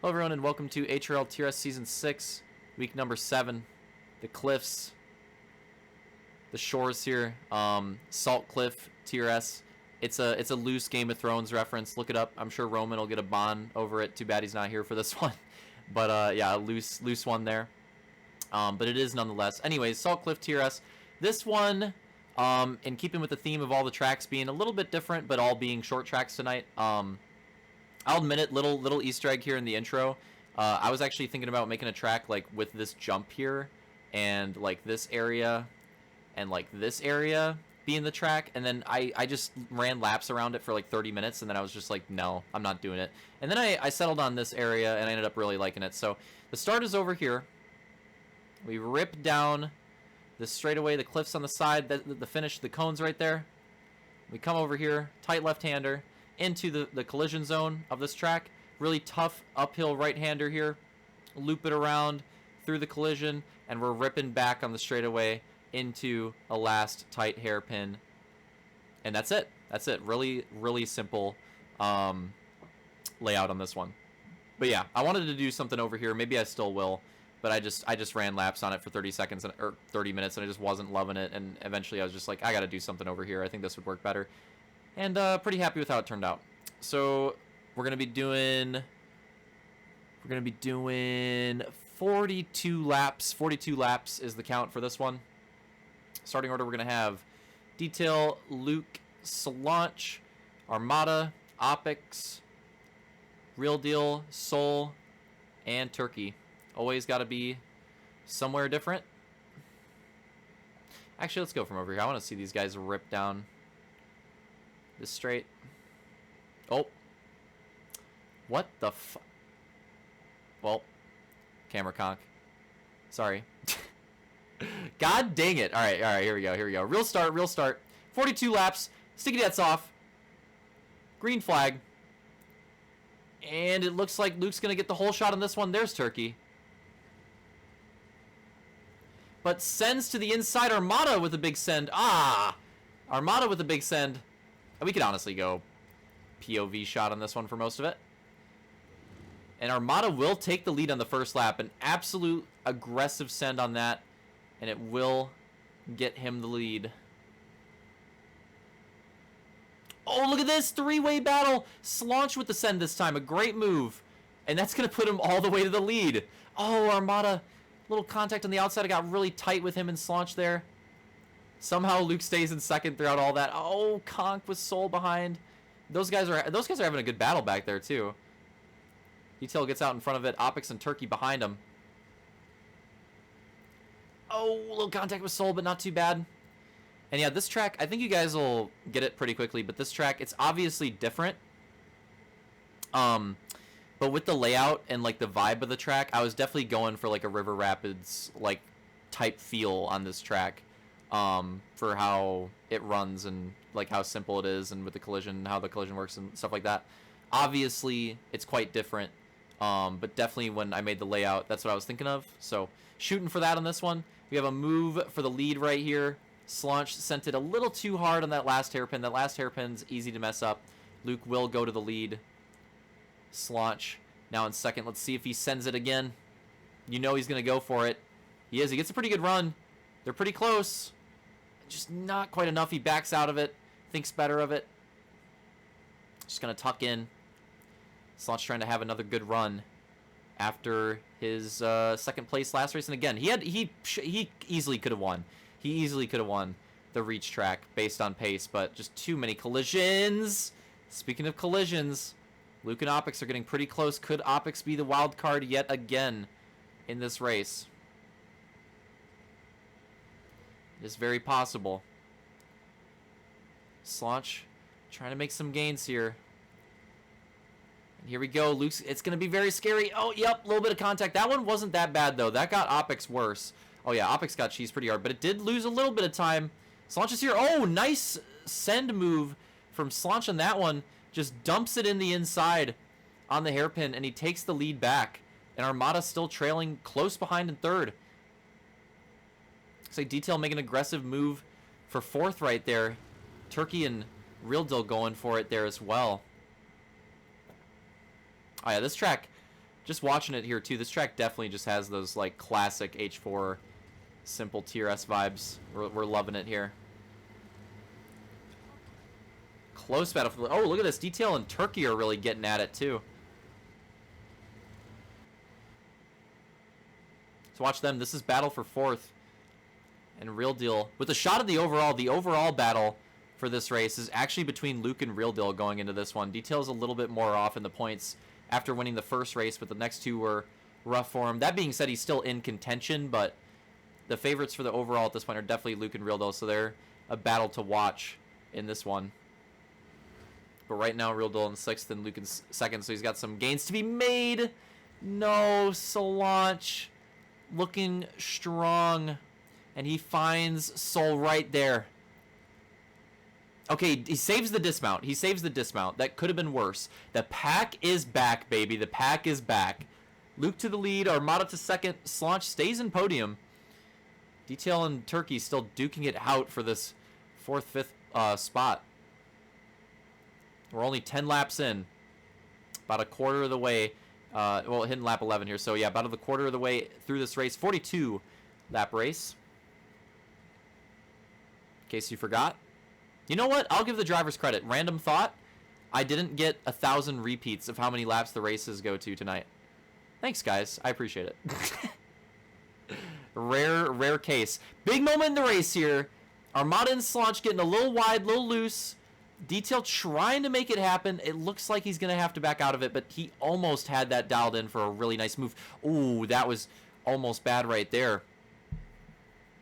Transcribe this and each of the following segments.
Hello everyone and welcome to HRL TRS Season 6, week number 7. The cliffs, the shores here, SaltCliffe TRS. It's a loose Game of Thrones reference. Look it up. I'm sure Roman will get a bond over it. Too bad he's not here for this one. But yeah, a loose one there. But it is nonetheless. Anyways, SaltCliffe TRS. This one, in keeping with the theme of all the tracks being a little bit different, but all being short tracks tonight. I'll admit it, little Easter egg here in the intro. I was actually thinking about making a track like with this jump here, and like this area, and like this area being the track, and then I just ran laps around it for like 30 minutes, and then I was just like, no, I'm not doing it. And then I settled on this area, and I ended up really liking it. So the start is over here. We rip down the straightaway, the cliffs on the side, the finish, the cones right there. We come over here, tight left-hander, into the collision zone of this track. Really tough uphill right-hander here. Loop it around through the collision, and we're ripping back on the straightaway into a last tight hairpin. And that's it. That's it. Really, really simple layout on this one. But yeah, I wanted to do something over here. Maybe I still will. But I just ran laps on it for 30 seconds or 30 minutes, and I just wasn't loving it. And eventually I was just like, I got to do something over here. I think this would work better. And pretty happy with how it turned out. So we're gonna be doing 42 laps. 42 laps is the count for this one. Starting order, we're gonna have Detail, Luke, Solanch, Armada, Opix, Real Deal, Soul, and Turkey. Always got to be somewhere different. Actually, let's go from over here. I want to see these guys rip down this straight. Oh. What the fu... Well, camera conk. Sorry. God dang it. Alright, here we go. Real start. 42 laps. Sticky Death's off. Green flag. And it looks like Luke's going to get the whole shot on this one. There's Turkey. But sends to the inside. Armada with a big send. Armada with a big send. We could honestly go POV shot on this one for most of it. And Armada will take the lead on the first lap. An absolute aggressive send on that. And it will get him the lead. Oh, look at this. Three-way battle. Slaunch with the send this time. A great move. And that's going to put him all the way to the lead. Oh, Armada. Little contact on the outside. I got really tight with him and Slaunch there. Somehow Luke stays in second throughout all that. Oh, Conk with Soul behind. Those guys are having a good battle back there too. Detail gets out in front of it. Opix and Turkey behind him. Oh, a little contact with Soul, but not too bad. And yeah, this track, I think you guys will get it pretty quickly, but this track, it's obviously different. But with the layout and like the vibe of the track, I was definitely going for like a River Rapids like type feel on this track. For how it runs and like how simple it is, and with the collision, how the collision works and stuff like that. Obviously, it's quite different, but definitely when I made the layout, that's what I was thinking of. So shooting for that on this one. We have a move for the lead right here. Slaunch sent it a little too hard on that last hairpin. That last hairpin's easy to mess up. Luke will go to the lead. Slaunch now in second. Let's see if he sends it again. You know he's going to go for it. He is. He gets a pretty good run. They're pretty close. Just not quite enough. He backs out of it. Thinks better of it. Just going to tuck in. Slaunch trying to have another good run after his second place last race. And again, he easily could have won. He easily could have won the reach track based on pace, but just too many collisions. Speaking of collisions, Luke and Opix are getting pretty close. Could Opix be the wild card yet again in this race? It is very possible. Slaunch trying to make some gains here. And here we go. Luke's, it's going to be very scary. Oh, yep, a little bit of contact. That one wasn't that bad, though. That got Opix worse. Oh, yeah, Opix got cheesed pretty hard, but it did lose a little bit of time. Slaunch is here. Oh, nice send move from Slaunch on that one. Just dumps it in the inside on the hairpin, and he takes the lead back. And Armada still trailing close behind in third. Looks like Detail making an aggressive move for fourth right there. Turkey and Real Deal going for it there as well. Oh yeah, this track just watching it here too, this track definitely just has those like classic H4 simple TRS vibes. We're loving it here. Close battle for the, oh, look at this. Detail and Turkey are really getting at it too. So watch them. This is battle for 4th. And Real Deal with a shot of the overall battle for this race is actually between Luke and Real Deal going into this one. Detail's a little bit more off in the points after winning the first race, but the next two were rough for him. That being said, he's still in contention, but the favorites for the overall at this point are definitely Luke and Real Deal, so they're a battle to watch in this one. But right now, Real Deal in 6th and Luke in 2nd, so he's got some gains to be made. No, Solange looking strong, and he finds Sol right there. Okay, he saves the dismount. He saves the dismount. That could have been worse. The pack is back, baby. The pack is back. Luke to the lead. Armada to 2nd. Solange stays in podium. Detail and Turkey still duking it out for this 4th, 5th spot. We're only 10 laps in. About a quarter of the way. Well, hitting lap 11 here. So, yeah, about a quarter of the way through this race. 42 lap race. In case you forgot. You know what? I'll give the drivers credit. Random thought. I didn't get 1,000 repeats of how many laps the races go to tonight. Thanks, guys. I appreciate it. Rare case. Big moment in the race here. Armada and Solange getting a little wide, a little loose. Detail trying to make it happen. It looks like he's going to have to back out of it, but he almost had that dialed in for a really nice move. Ooh, that was almost bad right there.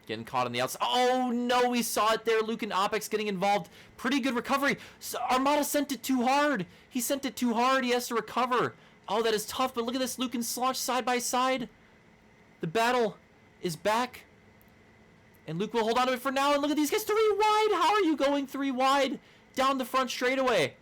Getting caught on the outside. Oh, no, we saw it there. Luke and Opex getting involved. Pretty good recovery. So Armada sent it too hard. He sent it too hard. He has to recover. Oh, that is tough, but look at this. Luke and Solange side by side. The battle is back. And Luke will hold on to it for now. And look at these guys. 3 wide. How are you going 3 wide? Down the front straightaway.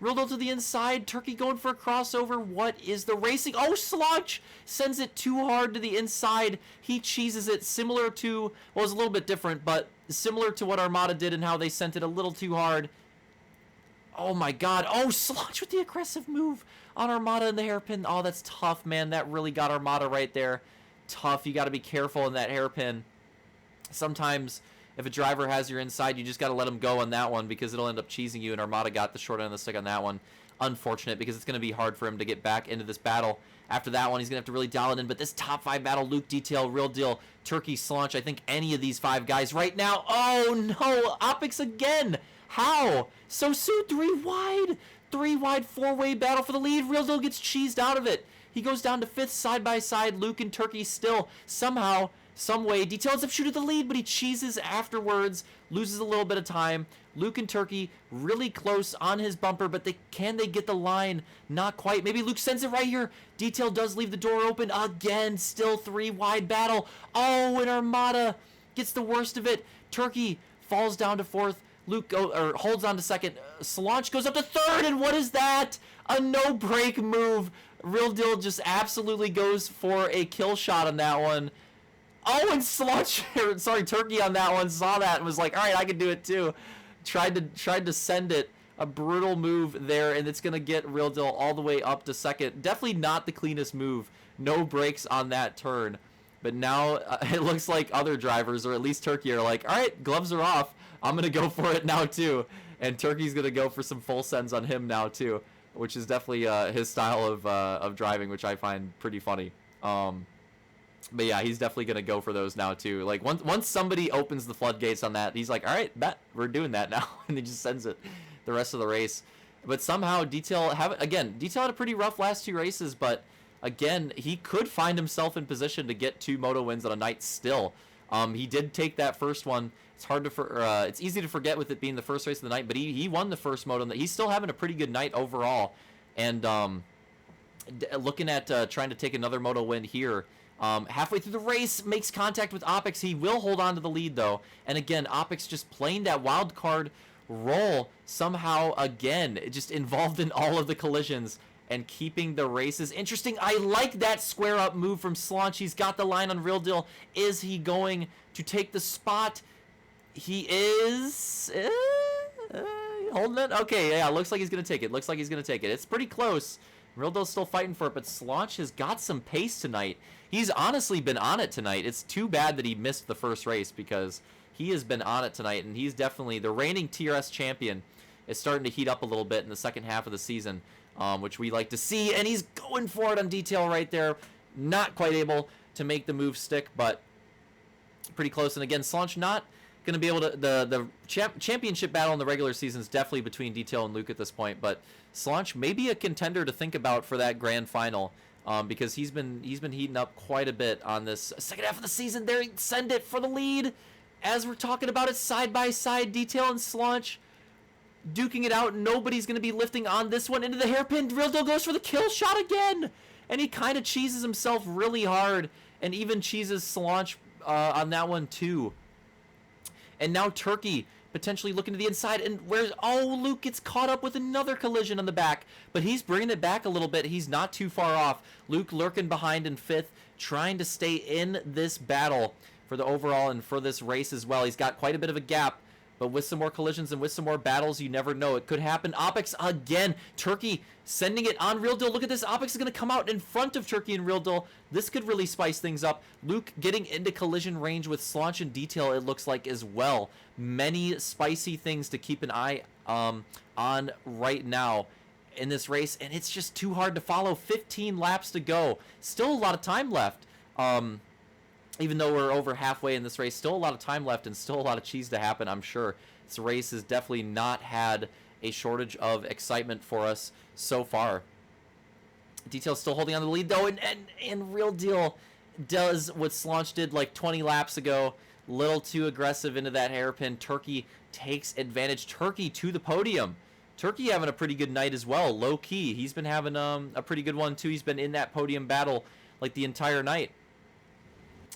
Real to the inside. Turkey going for a crossover. What is the racing? Oh, Solange sends it too hard to the inside. He cheeses it similar to, well, it's a little bit different, but similar to what Armada did and how they sent it a little too hard. Oh, my God. Oh, Solange with the aggressive move on Armada in the hairpin. Oh, that's tough, man. That really got Armada right there. Tough. You got to be careful in that hairpin. Sometimes if a driver has your inside, you just got to let him go on that one because it'll end up cheesing you, and Armada got the short end of the stick on that one. Unfortunate because it's going to be hard for him to get back into this battle. After that one, he's going to have to really dial it in, but this top 5 battle, Luke, Detail, Real Deal, Turkey, Solange, I think any of these 5 guys right now. Oh, no, Opex again. How? So soon, 3 wide. 3 wide, 4-way battle for the lead. Real Deal gets cheesed out of it. He goes down to 5th side by side. Luke and Turkey still somehow, some way. Detail ends up shooting the lead, but he cheeses afterwards, loses a little bit of time. Luke and Turkey really close on his bumper, but can they get the line? Not quite. Maybe Luke sends it right here. Detail does leave the door open again. Still 3 wide battle. Oh, and Armada gets the worst of it. Turkey falls down to 4th. Luke holds on to 2nd. Solange goes up to 3rd, and what is that? A no-break move. Real Deal just absolutely goes for a kill shot on that one. Oh, and Solange, sorry, Turkey on that one saw that and was like, all right, I can do it too. Tried to send it. A brutal move there, and it's going to get Real Deal all the way up to 2nd. Definitely not the cleanest move. No brakes on that turn. But now it looks like other drivers, or at least Turkey, are like, all right, gloves are off. I'm going to go for it now too. And Turkey's going to go for some full sends on him now too, which is definitely his style of driving, which I find pretty funny. But yeah, he's definitely going to go for those now too. Like once somebody opens the floodgates on that, he's like, all right, bet we're doing that now. And he just sends it the rest of the race. But somehow Detail had a pretty rough last 2 races, but again, he could find himself in position to get 2 moto wins on a night still. He did take that first one. It's hard to it's easy to forget with it being the first race of the night, but he won the first moto. He's still having a pretty good night overall. And looking at trying to take another moto win here. Halfway through the race, makes contact with Opex. He will hold on to the lead, though. And again, Opex just playing that wild card role somehow, again, just involved in all of the collisions and keeping the races interesting. I like that square-up move from Solange. He's got the line on Real Deal. Is he going to take the spot? He is... holding it? Okay, yeah, looks like he's going to take it. It's pretty close. Real Deal's still fighting for it, but Slaunch has got some pace tonight. He's honestly been on it tonight. It's too bad that he missed the first race because he has been on it tonight, and he's definitely the reigning TRS champion. Is starting to heat up a little bit in the second half of the season, which we like to see, and he's going for it on detail right there. Not quite able to make the move stick, but pretty close. And again, Slaunch not going to be able to, the championship battle in the regular season is definitely between Detail and Luke at this point, but Slaunch may be a contender to think about for that grand final, because he's been heating up quite a bit on this second half of the season. There, send it for the lead. As we're talking about it, side by side, Detail and Slaunch duking it out. Nobody's going to be lifting on this one into the hairpin. Real Deal goes for the kill shot again, and he kind of cheeses himself really hard, and even cheeses Slaunch on that one too. And now Turkey potentially looking to the inside, and Luke gets caught up with another collision on the back, but he's bringing it back a little bit. He's not too far off. Luke lurking behind in 5th, trying to stay in this battle for the overall and for this race as well. He's got quite a bit of a gap, but with some more collisions and with some more battles, you never know. It could happen. Opix again. Turkey sending it on Real Deal. Look at this. Opix is going to come out in front of Turkey and Real Deal. This could really spice things up. Luke getting into collision range with Slaunch and Detail, it looks like, as well. Many spicy things to keep an eye on right now in this race, and it's just too hard to follow. 15 laps to go. Still a lot of time left. Even though we're over halfway in this race, still a lot of time left and still a lot of cheese to happen, I'm sure. This race has definitely not had a shortage of excitement for us so far. Detail's still holding on to the lead, though, and Real Deal does what Slaunch did like 20 laps ago. Little too aggressive into that hairpin. Turkey takes advantage. Turkey to the podium. Turkey having a pretty good night as well, low-key. He's been having a pretty good one, too. He's been in that podium battle like the entire night.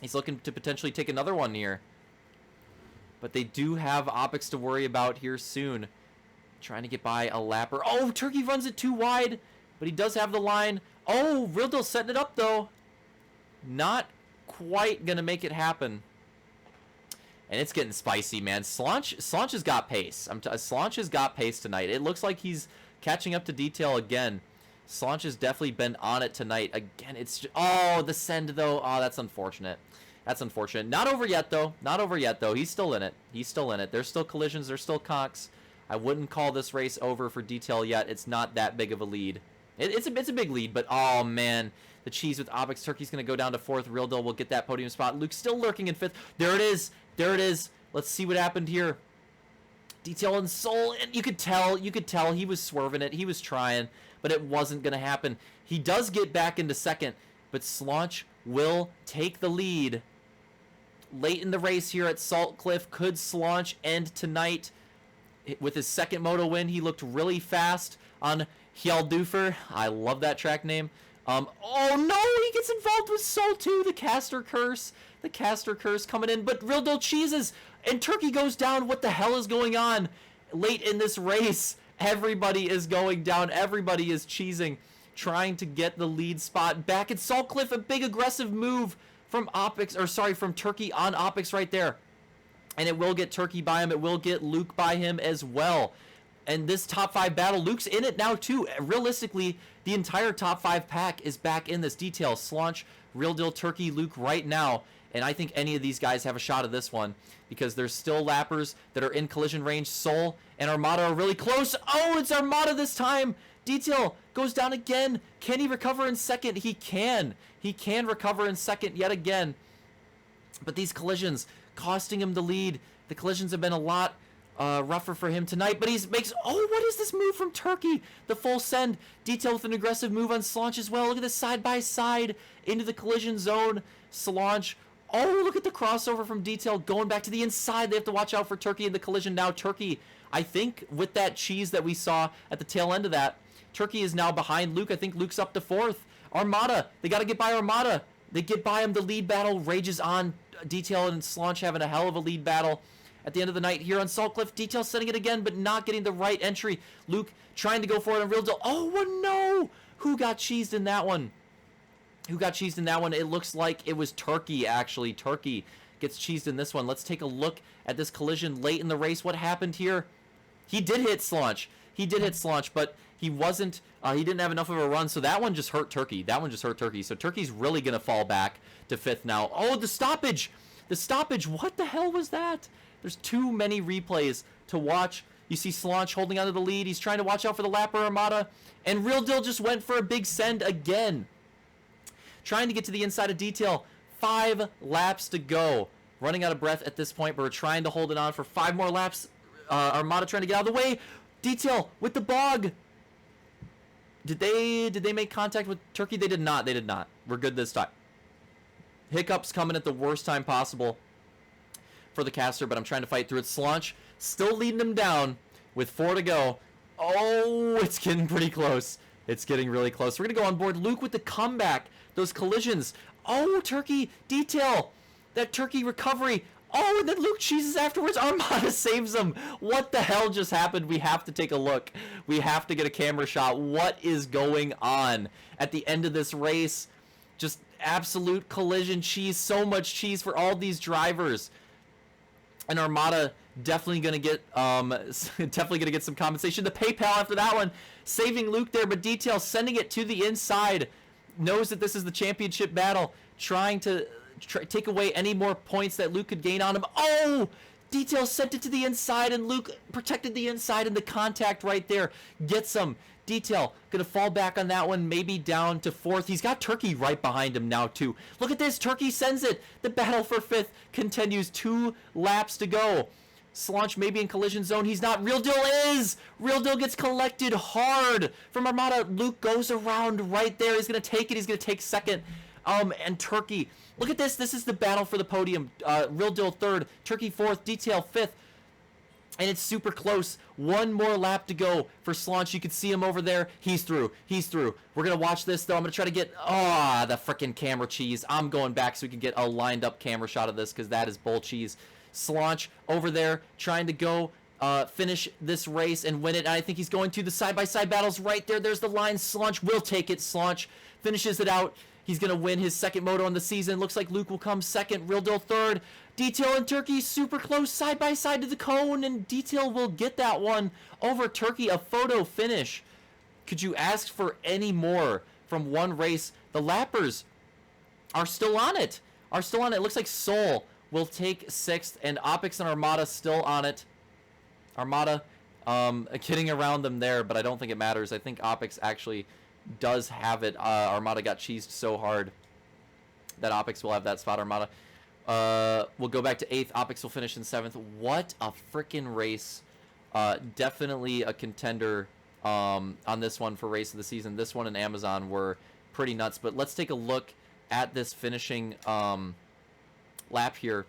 He's looking to potentially take another one here. But they do have Opix to worry about here soon. Trying to get by a lapper. Oh, Turkey runs it too wide, but he does have the line. Oh, Real Deal setting it up, though. Not quite going to make it happen. And it's getting spicy, man. Slaunch has got pace. Slaunch has got pace tonight. It looks like he's catching up to Detail again. Slaunch has definitely been on it tonight. Again, it's just, oh, the send, though. Oh, that's unfortunate. That's unfortunate. Not over yet, though. Not over yet, though. He's still in it. He's still in it. There's still collisions. There's still conks. I wouldn't call this race over for Detail yet. It's not that big of a lead. It's a big lead, but oh, man. The cheese with Opix. Turkey's going to go down to 4th. Real Deal will get that podium spot. Luke's still lurking in 5th. There it is. There it is. Let's see what happened here. Detail and Soul, and you could tell he was swerving it. He was trying, but it wasn't going to happen. He does get back into 2nd, but Slaunch will take the lead. Late in the race here at SaltCliffe, could Slaunch end tonight with his 2nd moto win? He looked really fast on Hjaldufer. I love that track name. Oh no, he gets involved with Soul 2, the caster curse. The caster curse coming in, but Real Deal cheeses, and Turkey goes down. What the hell is going on late in this race? Everybody is going down. Everybody is cheesing, trying to get the lead spot back at SaltCliffe. A big aggressive move from from Turkey on Opix right there. And it will get Turkey by him. It will get Luke by him as well. And this top 5 battle, Luke's in it now too. Realistically, the entire top 5 pack is back in this. Detail, Slaunch, Real Deal, Turkey, Luke right now. And I think any of these guys have a shot at this one because there's still lappers that are in collision range. Soul and Armada are really close. Oh, it's Armada this time. Detail goes down again. Can he recover in 2nd? He can. He can recover in 2nd yet again. But these collisions costing him the lead. The collisions have been a lot rougher for him tonight, but what is this move from Turkey? The full send. Detail with an aggressive move on Slaunch as well. Look at this side by side into the collision zone. Slaunch. Oh, look at the crossover from Detail going back to the inside. They have to watch out for Turkey in the collision now. Turkey, I think with that cheese that we saw at the tail end of that, Turkey is now behind Luke. I think Luke's up to 4th. Armada, they got to get by Armada. They get by him. The lead battle rages on. Detail and Slaunch having a hell of a lead battle at the end of the night here on SaltCliffe. Detail setting it again, but not getting the right entry. Luke trying to go for it on Real Deal. Oh, no! Who got cheesed in that one? Who got cheesed in that one? It looks like it was Turkey, actually. Turkey gets cheesed in this one. Let's take a look at this collision late in the race. What happened here? He did hit Slaunch. he did hit Slaunch, but he wasn't, he didn't have enough of a run, so that one just hurt Turkey. So Turkey's really going to fall back to 5th now. Oh, the stoppage! The stoppage, what the hell was that? There's too many replays to watch. You see Slaunch holding onto the lead. He's trying to watch out for the Lapper Armada, and Real Deal just went for a big send again. Trying to get to the inside of Detail. 5 laps to go. Running out of breath at this point, but we're trying to hold it on for 5 more laps. Armada trying to get out of the way. Detail with the bog. Did they make contact with Turkey? They did not. We're good this time. Hiccups coming at the worst time possible for the caster, but I'm trying to fight through it. Slaunch still leading them down with 4 to go. Oh, it's getting pretty close. It's getting really close. We're going to go on board. Luke with the comeback. Those collisions. Oh, Turkey. Detail. That Turkey recovery. Oh, and then Luke cheeses afterwards. Armada saves him. What the hell just happened? We have to take a look. We have to get a camera shot. What is going on at the end of this race? Just absolute collision cheese. So much cheese for all these drivers. And Armada definitely gonna get some compensation. The PayPal after that one, saving Luke there, but Detail sending it to the inside. Knows that this is the championship battle, trying to take away any more points that Luke could gain on him. Oh! Detail sent it to the inside, and Luke protected the inside, and the contact right there gets him. Detail gonna fall back on that one, maybe down to 4th. He's got Turkey right behind him now too. Look at this, Turkey sends it. The battle for 5th continues. 2 laps to go. Slaunch maybe in collision zone. He's not. Real Deal is. Real Deal gets collected hard from Armada. Luke goes around right there. He's gonna take it. He's gonna take 2nd. And Turkey. Look at this. This is the battle for the podium. Real Deal 3rd. Turkey 4th. Detail 5th. And it's super close. 1 more lap to go for Slaunch. You can see him over there. He's through. He's through. We're going to watch this, though. I'm going to try to get... Oh, the freaking camera cheese. I'm going back so we can get a lined-up camera shot of this, because that is bull cheese. Slaunch over there trying to go finish this race and win it. And I think he's going to the side-by-side battles right there. There's the line. Slaunch will take it. Slaunch finishes it out. He's going to win his 2nd moto on the season. Looks like Luke will come 2nd. Real Deal 3rd. Detail and Turkey super close side by side to the cone, and Detail will get that one over Turkey. A photo finish. Could you ask for any more from one race? The lappers are still on it. It looks like Soul will take 6th, and Opix and Armada still on it. Armada kidding around them there, but I don't think it matters. I think Opix actually does have it. Armada got cheesed so hard that Opix will have that spot. Armada we'll go back to 8th. Opix will finish in 7th. What a freaking race. Definitely a contender on this one for race of the season. This one and Amazon were pretty nuts, but let's take a look at this finishing lap here.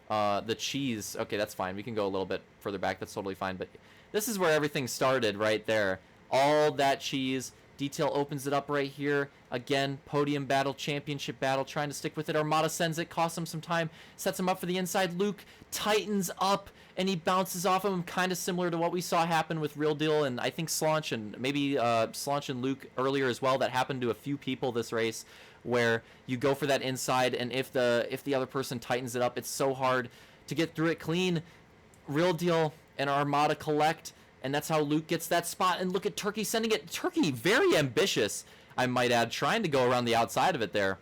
The cheese. Okay, that's fine. We can go a little bit further back. That's totally fine, but this is where everything started right there. All that cheese. Detail opens it up right here. Again, podium battle, championship battle, trying to stick with it. Armada sends it, costs him some time, sets him up for the inside. Luke tightens up, and he bounces off of him, kind of similar to what we saw happen with Real Deal, and I think Slaunch, and maybe Slaunch and Luke earlier as well. That happened to a few people this race, where you go for that inside, and if the other person tightens it up, it's so hard to get through it clean. Real Deal and Armada collect, and that's how Luke gets that spot. And look at Turkey sending it. Turkey, very ambitious, I might add, trying to go around the outside of it there.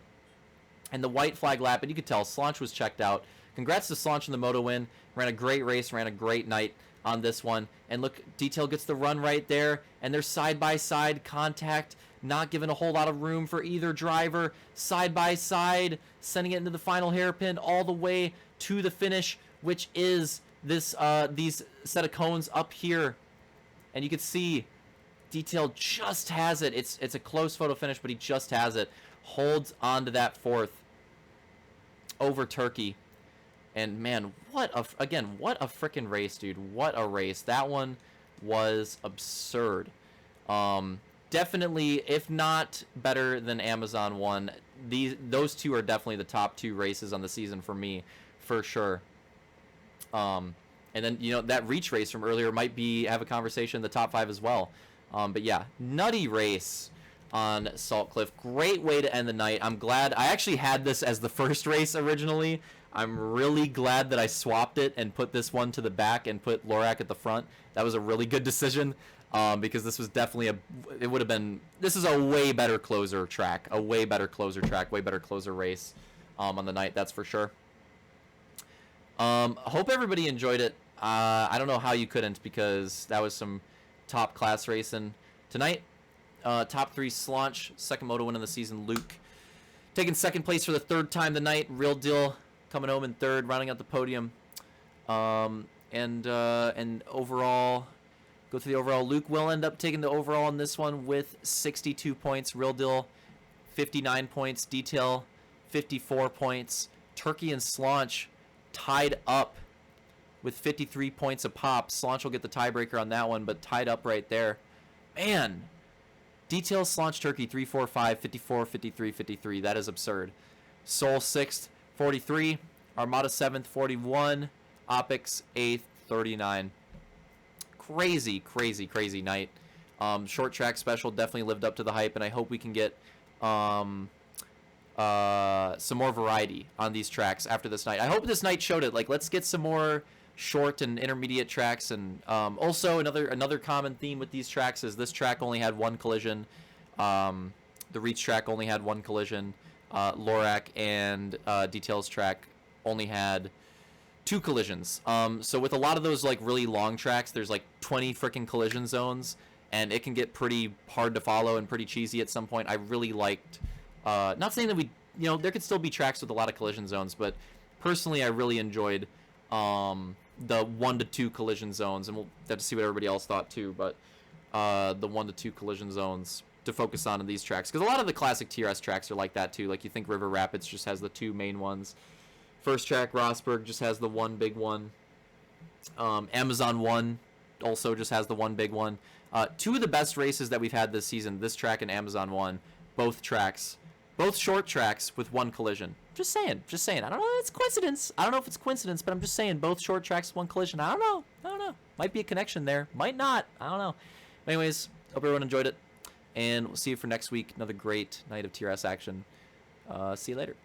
And the white flag lap, and you could tell Slaunch was checked out. Congrats to Slaunch in the moto win. Ran a great race, ran a great night on this one. And look, Detail gets the run right there, and there's side-by-side contact, not giving a whole lot of room for either driver. Side-by-side, sending it into the final hairpin all the way to the finish, which is this these set of cones up here. And you can see Detail just has it. It's a close photo finish, but he just has it. Holds on to that 4th over Turkey. And man, what a freaking race, dude. What a race. That one was absurd. Definitely, if not better than Amazon one, those two are definitely the top 2 races on the season for me, for sure. And then, you know, that reach race from earlier might have a conversation in the top 5 as well. But yeah, nutty race on SaltCliffe. Great way to end the night. I'm glad. I actually had this as the first race originally. I'm really glad that I swapped it and put this one to the back and put Lorak at the front. That was a really good decision. because this was definitely it would have been, this is a way better closer track, way better closer race on the night, that's for sure. Hope everybody enjoyed it. I don't know how you couldn't, because that was some top class racing tonight. Top 3 Slaunch, second moto win of the season, Luke taking second place for the 3rd time tonight. Real Deal coming home in 3rd, rounding out the podium. And overall, go through the overall. Luke will end up taking the overall on this one with 62 points. Real Deal, 59 points. Detail, 54 points. Turkey and Slaunch tied up with 53 points a pop. Slaunch will get the tiebreaker on that one, but tied up right there. Man, Detail, Slaunch, Turkey, 3, 4, 5, 54, 53, 53. That is absurd. Soul 6th, 43. Armada 7th, 41. Opix 8th, 39. Crazy, crazy, crazy night. Short track special definitely lived up to the hype, and I hope we can get some more variety on these tracks after this night. I hope this night showed it. Like, let's get some more short and intermediate tracks, and also another common theme with these tracks is this track only had 1 collision. The Reach track only had 1 collision. Lorac and Details track only had 2 collisions. So with a lot of those like really long tracks, there's like 20 freaking collision zones, and it can get pretty hard to follow and pretty cheesy at some point. I really liked, not saying that there could still be tracks with a lot of collision zones, but personally I really enjoyed the 1 to 2 collision zones, and we'll have to see what everybody else thought too, but the 1 to 2 collision zones to focus on in these tracks, because a lot of the classic TRS tracks are like that too. Like, you think River Rapids just has the 2 main ones. First track, Rossburg, just has the 1 big one. Amazon 1 also just has the 1 big one. 2 of the best races that we've had this season, this track and Amazon 1, both short tracks with 1 collision. Just saying. I don't know if it's coincidence. But I'm just saying, both short tracks, 1 collision. I don't know. Might be a connection there. Might not. I don't know. Anyways, hope everyone enjoyed it. And we'll see you for next week. Another great night of TRS action. See you later.